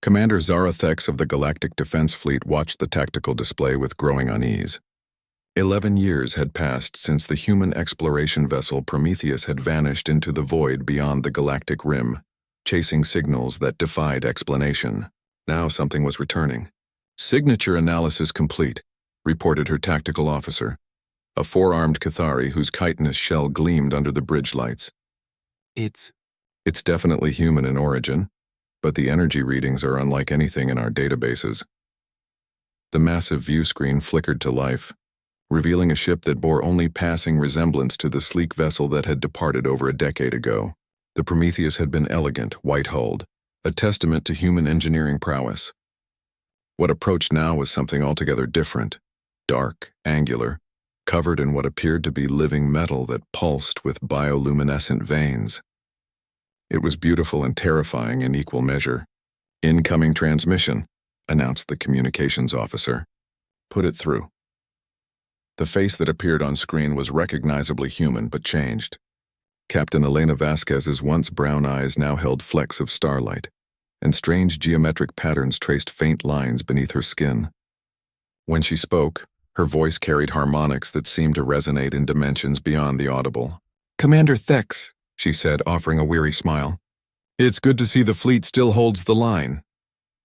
Commander Zara Thex of the Galactic Defense Fleet watched the tactical display with growing unease. 11 years had passed since the human exploration vessel Prometheus had vanished into the void beyond the galactic rim, chasing signals that defied explanation. Now something was returning. "Signature analysis complete," reported her tactical officer, a four-armed Cathari whose chitinous shell gleamed under the bridge lights. It's definitely human in origin, but the energy readings are unlike anything in our databases." The massive view screen flickered to life, revealing a ship that bore only passing resemblance to the sleek vessel that had departed over a decade ago. The Prometheus had been elegant, white-hulled, a testament to human engineering prowess. What approached now was something altogether different, dark, angular, covered in what appeared to be living metal that pulsed with bioluminescent veins. It was beautiful and terrifying in equal measure. "Incoming transmission," announced the communications officer. "Put it through." The face that appeared on screen was recognizably human but changed. Captain Elena Vasquez's once brown eyes now held flecks of starlight, and strange geometric patterns traced faint lines beneath her skin. When she spoke, her voice carried harmonics that seemed to resonate in dimensions beyond the audible. "Commander Thex," she said, offering a weary smile. "It's good to see the fleet still holds the line."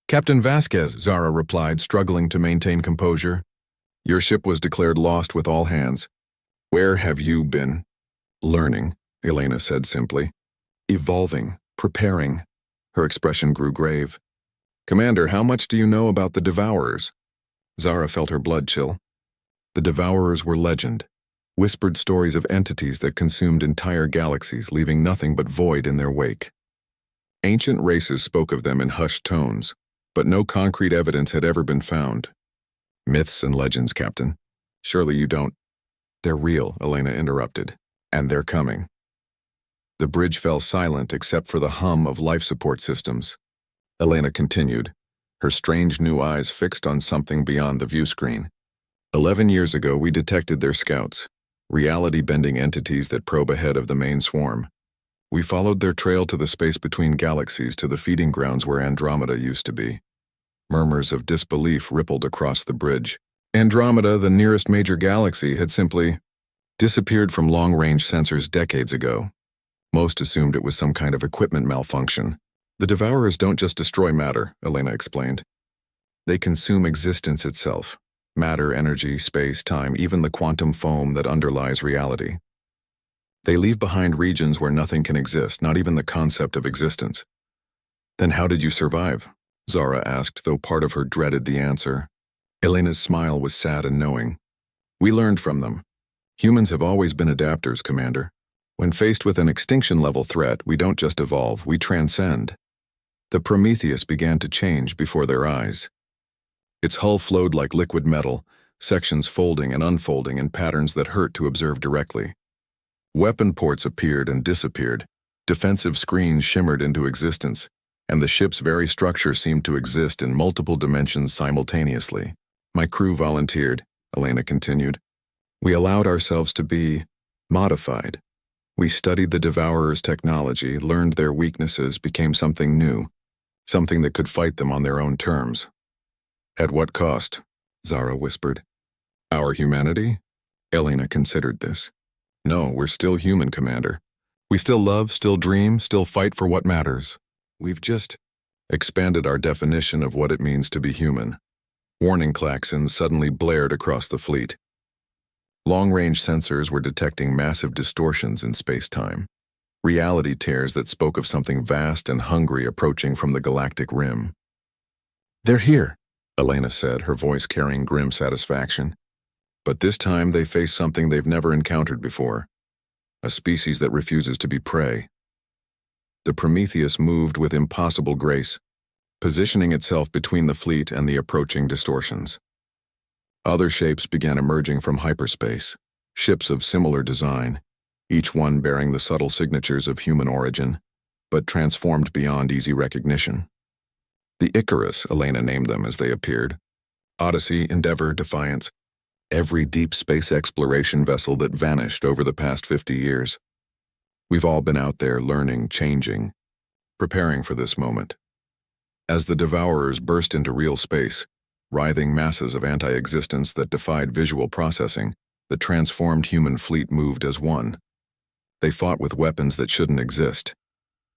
"Captain Vasquez," Zara replied, struggling to maintain composure. "Your ship was declared lost with all hands." "Where have you been?" "Learning," Elena said simply. "Evolving, preparing." Her expression grew grave. "Commander, how much do you know about the Devourers?" Zara felt her blood chill. The Devourers were legend, whispered stories of entities that consumed entire galaxies, leaving nothing but void in their wake. Ancient races spoke of them in hushed tones, but no concrete evidence had ever been found. "Myths and legends, Captain. Surely you don't—" "They're real," Elena interrupted, "and they're coming." The bridge fell silent except for the hum of life support systems. Elena continued, her strange new eyes fixed on something beyond the view screen. 11 years ago we detected their scouts, reality-bending entities that probe ahead of the main swarm. We followed their trail to the space between galaxies to the feeding grounds where Andromeda used to be. Murmurs of disbelief rippled across the bridge. Andromeda, the nearest major galaxy, had simply disappeared from long-range sensors decades ago. Most assumed it was some kind of equipment malfunction. "The Devourers don't just destroy matter," Elena explained. "They consume existence itself. Matter, energy, space, time, even the quantum foam that underlies reality. They leave behind regions where nothing can exist, not even the concept of existence." "Then how did you survive?" Zara asked, though part of her dreaded the answer. Elena's smile was sad and knowing. "We learned from them. Humans have always been adapters, Commander. When faced with an extinction-level threat, we don't just evolve, we transcend." The Prometheus began to change before their eyes. Its hull flowed like liquid metal, sections folding and unfolding in patterns that hurt to observe directly. Weapon ports appeared and disappeared, defensive screens shimmered into existence, and the ship's very structure seemed to exist in multiple dimensions simultaneously. "My crew volunteered," Elena continued. "We allowed ourselves to be modified. We studied the Devourers' technology, learned their weaknesses, became something new, something that could fight them on their own terms." "At what cost?" Zara whispered. "Our humanity?" Elena considered this. "No, we're still human, Commander. We still love, still dream, still fight for what matters. We've just expanded our definition of what it means to be human." Warning klaxons suddenly blared across the fleet. Long-range sensors were detecting massive distortions in space-time, reality tears that spoke of something vast and hungry approaching from the galactic rim. "They're here," Elena said, her voice carrying grim satisfaction. "But this time they face something they've never encountered before, a species that refuses to be prey." The Prometheus moved with impossible grace, positioning itself between the fleet and the approaching distortions. Other shapes began emerging from hyperspace, ships of similar design, each one bearing the subtle signatures of human origin, but transformed beyond easy recognition. The Icarus, Elena named them as they appeared. Odyssey, Endeavor, Defiance, every deep space exploration vessel that vanished over the past 50 years. We've all been out there learning, changing, preparing for this moment. As the Devourers burst into real space, writhing masses of anti-existence that defied visual processing, the transformed human fleet moved as one. They fought with weapons that shouldn't exist,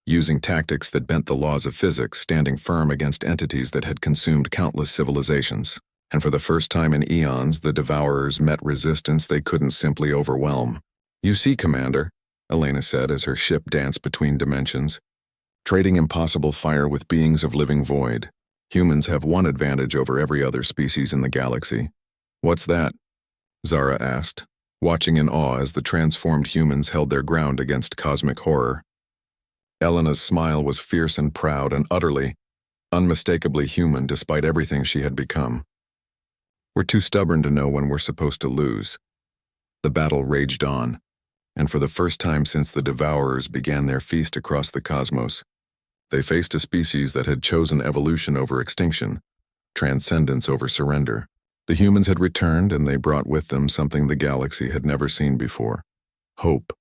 using tactics that bent the laws of physics, standing firm against entities that had consumed countless civilizations. And for the first time in eons, the Devourers met resistance they couldn't simply overwhelm. "You see, Commander," Elena said as her ship danced between dimensions, "trading impossible fire with beings of living void. Humans have one advantage over every other species in the galaxy." "What's that?" Zara asked, watching in awe as the transformed humans held their ground against cosmic horror. Elena's smile was fierce and proud and utterly, unmistakably human despite everything she had become. "We're too stubborn to know when we're supposed to lose." The battle raged on, and for the first time since the Devourers began their feast across the cosmos, they faced a species that had chosen evolution over extinction, transcendence over surrender. The humans had returned, and they brought with them something the galaxy had never seen before: hope.